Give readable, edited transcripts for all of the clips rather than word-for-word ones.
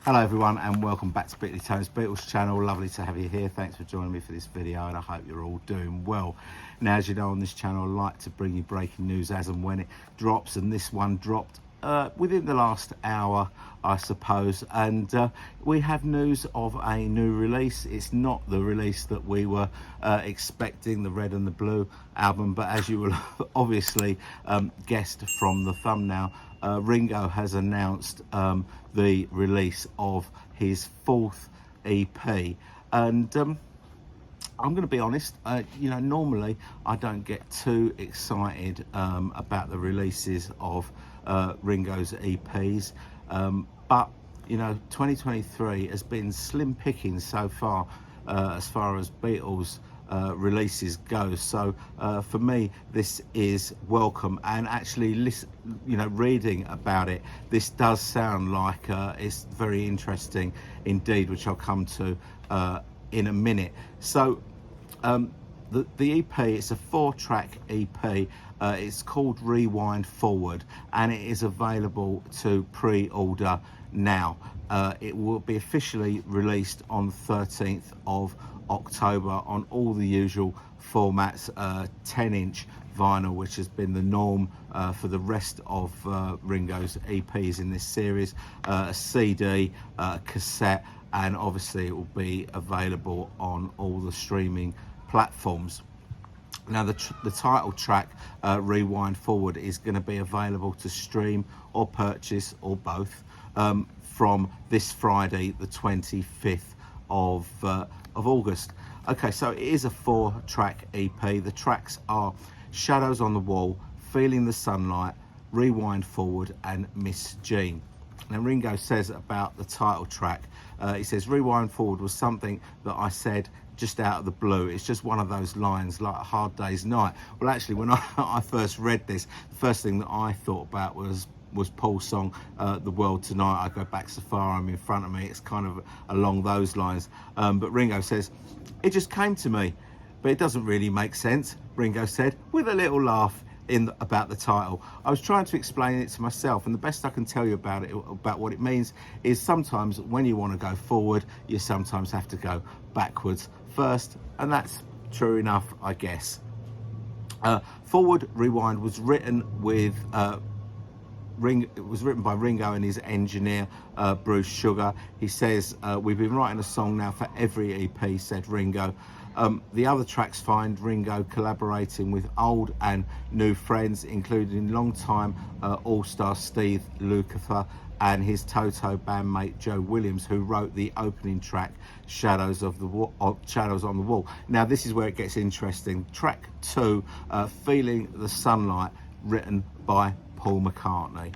Hello everyone and welcome back to Beatley Tone's Beatles channel. Lovely to have you here. Thanks for joining me for this video and I hope you're all doing well. Now, as you know, on this channel I like to bring you breaking news as and when it drops, and this one dropped within the last hour, I suppose, and we have news of a new release. It's not the release that we were expecting, the Red and the Blue album, but as you will obviously guessed from the thumbnail, Ringo has announced the release of his fourth EP, and I'm going to be honest, normally I don't get too excited about the releases of Ringo's EPs, but 2023 has been slim pickings so far as Beatles releases go. So for me, this is welcome, and actually reading about it, this does sound like it's very interesting indeed, which I'll come to in a minute. So the EP, it's a 4-track EP. It's called Rewind Forward, and it is available to pre-order now. It will be officially released on 13th of October on all the usual formats, 10-inch vinyl, which has been the norm for the rest of Ringo's EPs in this series, a CD, a cassette, and obviously it will be available on all the streaming platforms. Now the title track, Rewind Forward, is going to be available to stream or purchase or both from this Friday the 25th of August. Okay, so it is a 4-track EP. The tracks are Shadows on the Wall, Feeling the Sunlight, Rewind Forward and Miss Jean. Now Ringo says about the title track, he says, Rewind Forward was something that I said just out of the blue. It's just one of those lines, like a hard day's night. Well, actually, when I first read this, the first thing that I thought about was Paul's song, The World Tonight. I Go Back So Far, I'm in Front of Me. It's kind of along those lines. But Ringo says, it just came to me, but it doesn't really make sense, Ringo said, with a little laugh about the title. I was trying to explain it to myself, and the best I can tell you about what it means is sometimes when you want to go forward, you sometimes have to go backwards first, and that's true enough, I guess. Forward Rewind was written with it was written by Ringo and his engineer Bruce Sugar. He says, we've been writing a song now for every EP, said Ringo. The other tracks find Ringo collaborating with old and new friends, including longtime all-star Steve Lukather and his Toto bandmate Joe Williams, who wrote the opening track Shadows on the Wall. Now this is where it gets interesting. Track 2, Feeling the Sunlight, written by Paul McCartney.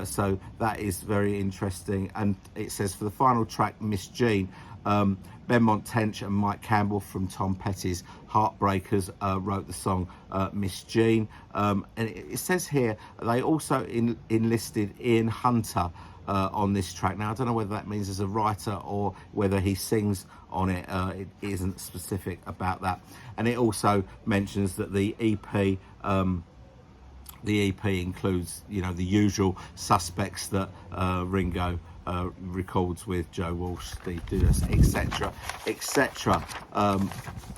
So that is very interesting. And it says for the final track, Miss Jean, Benmont Tench and Mike Campbell from Tom Petty's Heartbreakers wrote the song Miss Jean. And it says here they also enlisted Ian Hunter on this track. Now I don't know whether that means as a writer or whether he sings on it. It isn't specific about that. And it also mentions that the EP includes, the usual suspects that Ringo records with Joe Walsh, Steve Dudas, etc., etc.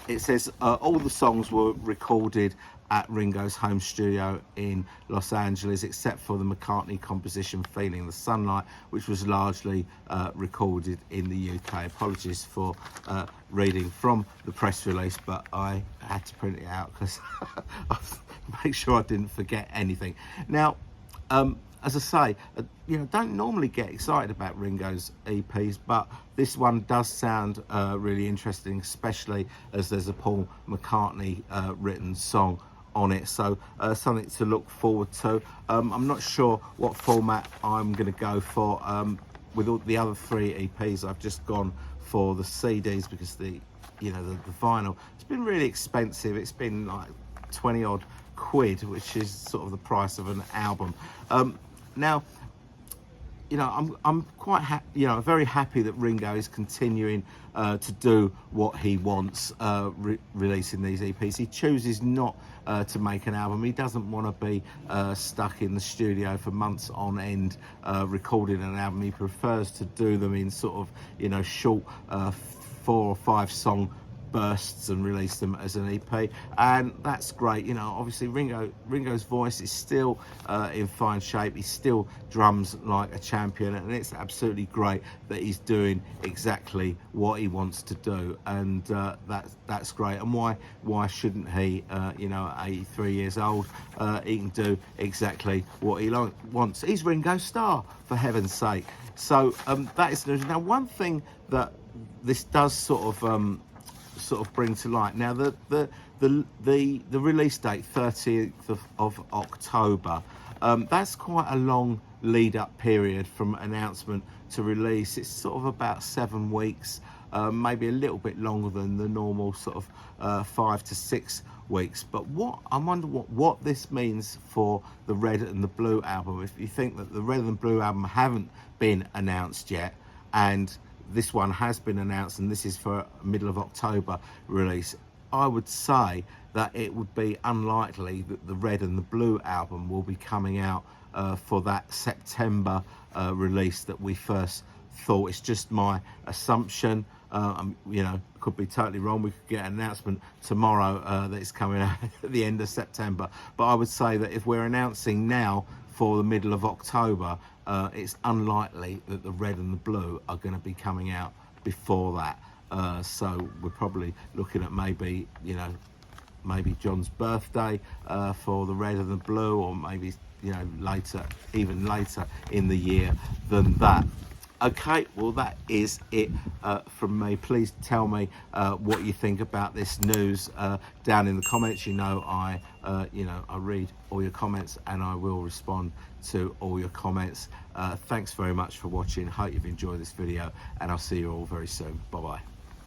It says all the songs were recorded at Ringo's home studio in Los Angeles, except for the McCartney composition Feeling the Sunlight, which was largely recorded in the UK. Apologies for reading from the press release, but I had to print it out because make sure I didn't forget anything. Now, as I say, don't normally get excited about Ringo's EPs, but this one does sound really interesting, especially as there's a Paul McCartney written song on it. So something to look forward to. I'm not sure what format I'm going to go for. With all the other 3 EPs, I've just gone for the CDs because the vinyl, it's been really expensive. It's been like 20 odd quid, which is sort of the price of an album. Now you know, I'm quite very happy that Ringo is continuing to do what he wants, releasing these EPs. He chooses not to make an album. He doesn't want to be stuck in the studio for months on end recording an album. He prefers to do them in sort of, you know, short 4 or 5 song bursts and release them as an EP, and that's great. You know, obviously Ringo's voice is still in fine shape. He still drums like a champion, and it's absolutely great that he's doing exactly what he wants to do, and that's great. And why shouldn't he? You know, 83 years old, he can do exactly what he wants. He's Ringo Starr, for heaven's sake. So that is news. Now, one thing that this does sort of bring to light. Now, the release date, 30th of October, that's quite a long lead up period from announcement to release. It's sort of about 7 weeks, maybe a little bit longer than the normal sort of 5 to 6 weeks. But I wonder what this means for the Red and the Blue album. If you think that the Red and the Blue album haven't been announced yet, and this one has been announced, and this is for middle of October release, I would say that it would be unlikely that the Red and the Blue album will be coming out for that September release that we first thought. It's just my assumption. You know, could be totally wrong. We could get an announcement tomorrow that it's coming out at the end of September. But I would say that if we're announcing now for the middle of October, it's unlikely that the Red and the Blue are going to be coming out before that. So we're probably looking at maybe, you know, maybe John's birthday for the Red and the Blue, or maybe, you know, later, even later in the year than that. Okay, well, that is it from me. Please tell me what you think about this news down in the comments. You know, I read all your comments, and I will respond to all your comments. Thanks very much for watching. Hope you've enjoyed this video, and I'll see you all very soon. Bye bye.